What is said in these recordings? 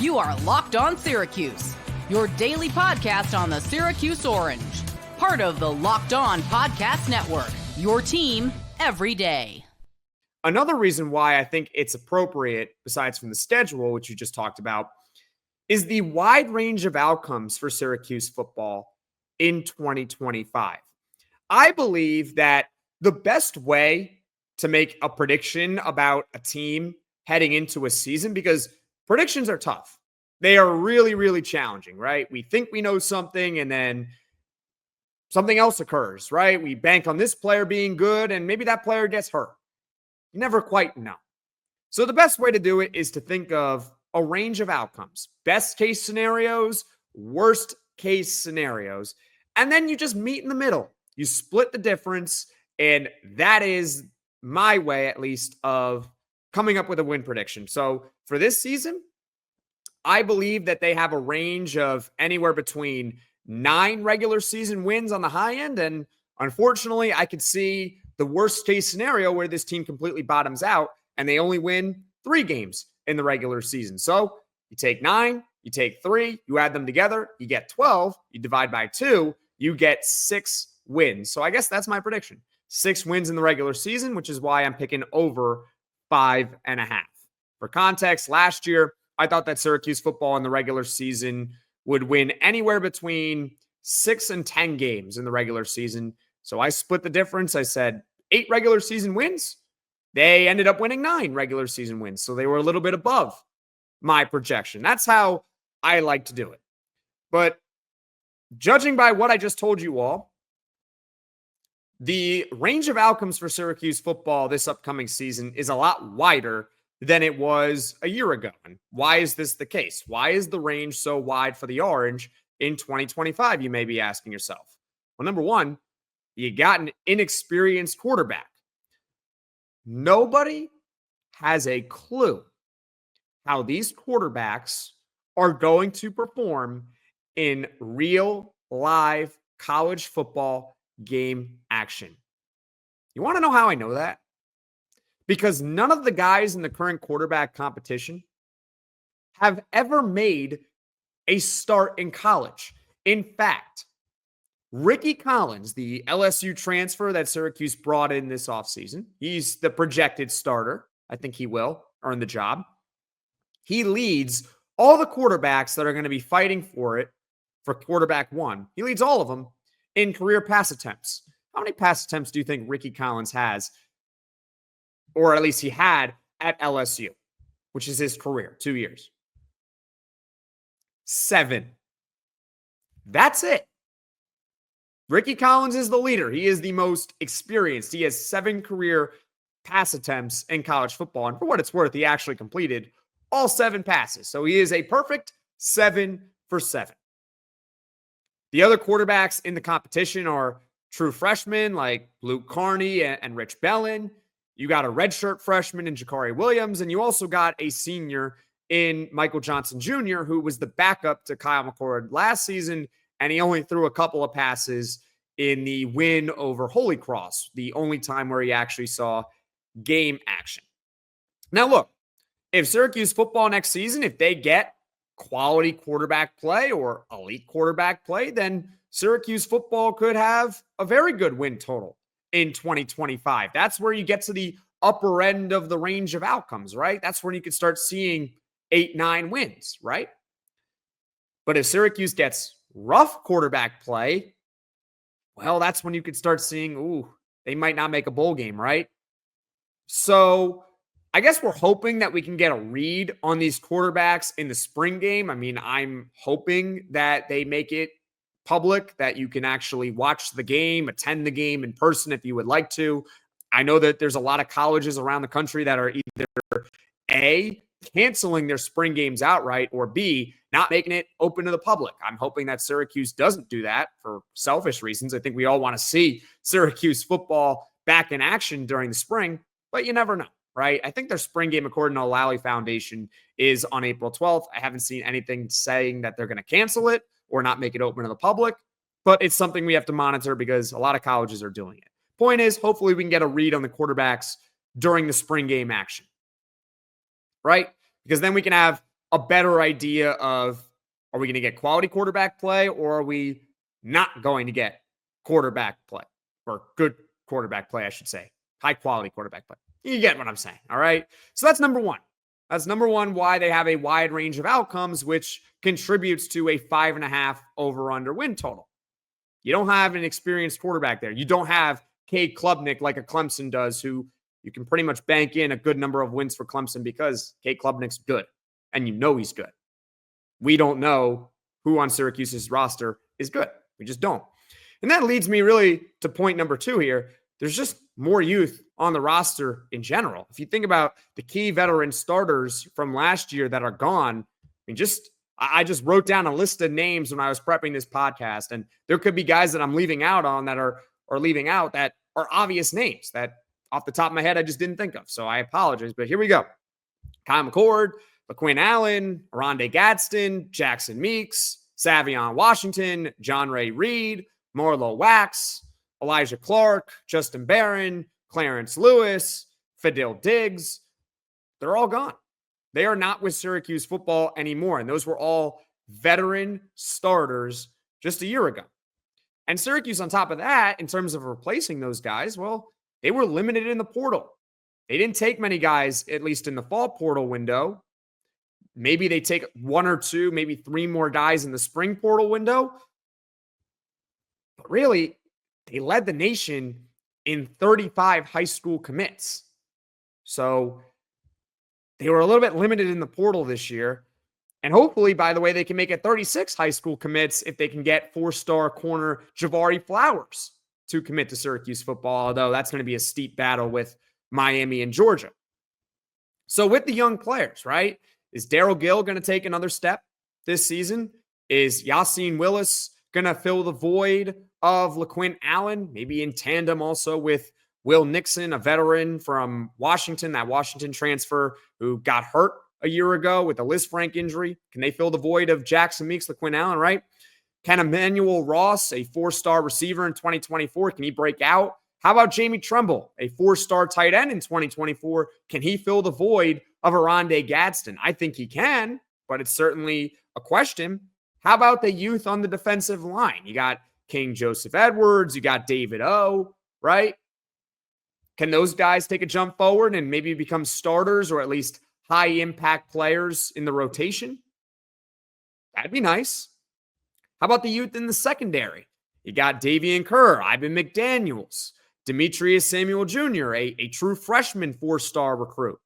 You are Locked On Syracuse, your daily podcast on the Syracuse Orange. Part of the Locked On Podcast Network, your team every day. Another reason why I think it's appropriate, besides from the schedule, which you just talked about, is the wide range of outcomes for Syracuse football in 2025. I believe that the best way to make a prediction about a team heading into a season, because predictions are tough. They are really, really challenging, right? We think we know something and then something else occurs, right? We bank on this player being good and maybe that player gets hurt. You never quite know. So the best way to do it is to think of a range of outcomes, best case scenarios, worst case scenarios, and then you just meet in the middle. You split the difference, and that is my way, at least, of coming up with a win prediction. So for this season, I believe that they have a range of anywhere between 9 regular season wins on the high end, and unfortunately, I could see the worst case scenario where this team completely bottoms out and they only win 3 games in the regular season. So you take 9, you take 3, you add them together, you get 12, you divide by 2, you get 6 wins. So I guess that's my prediction. 6 wins in the regular season, which is why I'm picking over 5.5. For context, last year, I thought that Syracuse football in the regular season would win anywhere between 6 and 10 games in the regular season. So I split the difference. I said 8 regular season wins. They ended up winning 9 regular season wins. So they were a little bit above my projection. That's how I like to do it. But judging by what I just told you all, the range of outcomes for Syracuse football this upcoming season is a lot wider than it was a year ago. And why is this the case? Why is the range so wide for the Orange in 2025, you may be asking yourself? Well, number one, you got an inexperienced quarterback. Nobody has a clue how these quarterbacks are going to perform in real, live college football game action. You want to know how I know that? Because none of the guys in the current quarterback competition have ever made a start in college. In fact, Rickie Collins, the LSU transfer that Syracuse brought in this offseason, he's the projected starter. I think he will earn the job. He leads all the quarterbacks that are going to be fighting for it for quarterback one. He leads all of them in career pass attempts. How many pass attempts do you think Rickie Collins has, or at least he had at LSU, which is his career, 2 years? 7. That's it. Rickie Collins is the leader. He is the most experienced. He has 7 career pass attempts in college football. And for what it's worth, he actually completed all 7 passes. So he is a perfect 7 for 7. The other quarterbacks in the competition are true freshmen like Luke Carney and Rich Bellin. You got a redshirt freshman in Jakari Williams, and you also got a senior in Michael Johnson Jr., who was the backup to Kyle McCord last season, and he only threw a couple of passes in the win over Holy Cross, the only time where he actually saw game action. Now, look, if Syracuse football next season, if they get quality quarterback play or elite quarterback play, then Syracuse football could have a very good win total in 2025. That's where you get to the upper end of the range of outcomes, right? That's when you could start seeing 8-9 wins, right? But if Syracuse gets rough quarterback play, well, that's when you could start seeing, they might not make a bowl game, right? So I guess we're hoping that we can get a read on these quarterbacks in the spring game. I mean, I'm hoping that they make it public, that you can actually watch the game, attend the game in person if you would like to. I know that there's a lot of colleges around the country that are either A, canceling their spring games outright, or B, not making it open to the public. I'm hoping that Syracuse doesn't do that for selfish reasons. I think we all want to see Syracuse football back in action during the spring, but you never know, right? I think their spring game, according to O'Lally Foundation, is on April 12th. I haven't seen anything saying that they're going to cancel it or not make it open to the public, but it's something we have to monitor because a lot of colleges are doing it. Point is, hopefully we can get a read on the quarterbacks during the spring game action, right? Because then we can have a better idea of, are we going to get quality quarterback play, or are we not going to get quarterback play, or good quarterback play, I should say, high quality quarterback play. You get what I'm saying. All right. So that's number one. That's number one, why they have a wide range of outcomes, which contributes to a 5.5 over under win total. You don't have an experienced quarterback there. You don't have Cade Klubnik like a Clemson does, who you can pretty much bank in a good number of wins for Clemson because Cade Klubnik's good, and you know he's good. We don't know who on Syracuse's roster is good. We just don't. And that leads me really to point number 2 here. There's just more youth on the roster in general. If you think about the key veteran starters from last year that are gone, I just wrote down a list of names when I was prepping this podcast, and there could be guys that I'm leaving out on that are leaving out that are obvious names that off the top of my head I just didn't think of. So I apologize, but here we go. Kyle McCord, LaQuinn Allen, Aronde Gadsden, Jackson Meeks, Savion Washington, John Ray Reed, Marlo Wax, Elijah Clark, Justin Barron, Clarence Lewis, Fadil Diggs. They're all gone. They are not with Syracuse football anymore. And those were all veteran starters just a year ago. And Syracuse, on top of that, in terms of replacing those guys, well, they were limited in the portal. They didn't take many guys, at least in the fall portal window. Maybe they take 1 or 2, maybe 3 more guys in the spring portal window. But really, they led the nation in 35 high school commits. So they were a little bit limited in the portal this year. And hopefully, by the way, they can make it 36 high school commits if they can get 4-star corner Javari Flowers to commit to Syracuse football, although that's going to be a steep battle with Miami and Georgia. So with the young players, right? Is Daryl Gill going to take another step this season? Is Yassine Willis going to fill the void of LaQuinn Allen, maybe in tandem also with Will Nixon, a veteran from Washington, that Washington transfer who got hurt a year ago with a Lisfranc injury? Can they fill the void of Jackson Meeks, LaQuinn Allen, right? Can Emmanuel Ross, a 4-star receiver in 2024, can he break out? How about Jamie Tremble, a 4-star tight end in 2024? Can he fill the void of Aronde Gadsden? I think he can, but it's certainly a question. How about the youth on the defensive line? You got King Joseph Edwards, you got David O, right? Can those guys take a jump forward and maybe become starters or at least high-impact players in the rotation? That'd be nice. How about the youth in the secondary? You got Davian Kerr, Ivan McDaniels, Demetrius Samuel Jr., a true freshman 4-star recruit.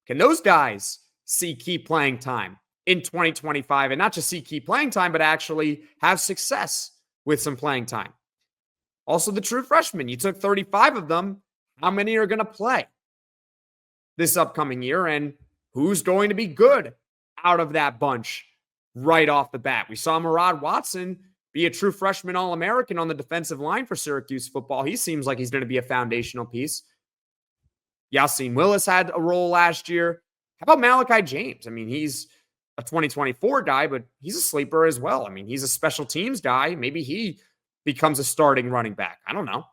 Can those guys see key playing time in 2025, and not just see key playing time, but actually have success with some playing time? Also, the true freshmen, you took 35 of them. How many are going to play this upcoming year, and who's going to be good out of that bunch right off the bat? We saw Murad Watson be a true freshman All-American on the defensive line for Syracuse football. He seems like he's going to be a foundational piece. Yassine Willis had a role last year. How about Malachi James? I mean, he's a 2024 guy, but he's a sleeper as well. I mean, he's a special teams guy. Maybe he becomes a starting running back. I don't know.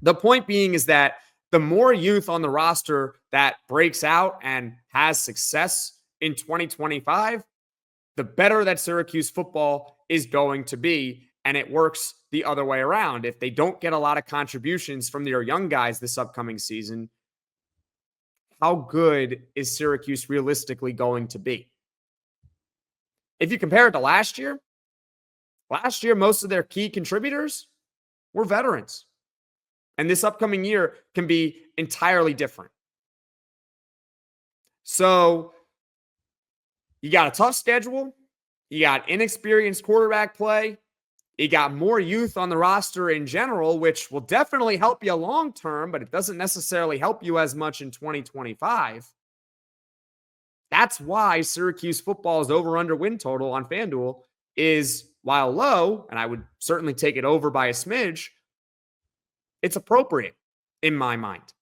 The point being is that the more youth on the roster that breaks out and has success in 2025, the better that Syracuse football is going to be. And it works the other way around. If they don't get a lot of contributions from their young guys this upcoming season, how good is Syracuse realistically going to be? If you compare it to last year, most of their key contributors were veterans. And this upcoming year can be entirely different. So you got a tough schedule. You got inexperienced quarterback play. You got more youth on the roster in general, which will definitely help you long term, but it doesn't necessarily help you as much in 2025. That's why Syracuse football's over-under win total on FanDuel is, while low, and I would certainly take it over by a smidge, it's appropriate in my mind.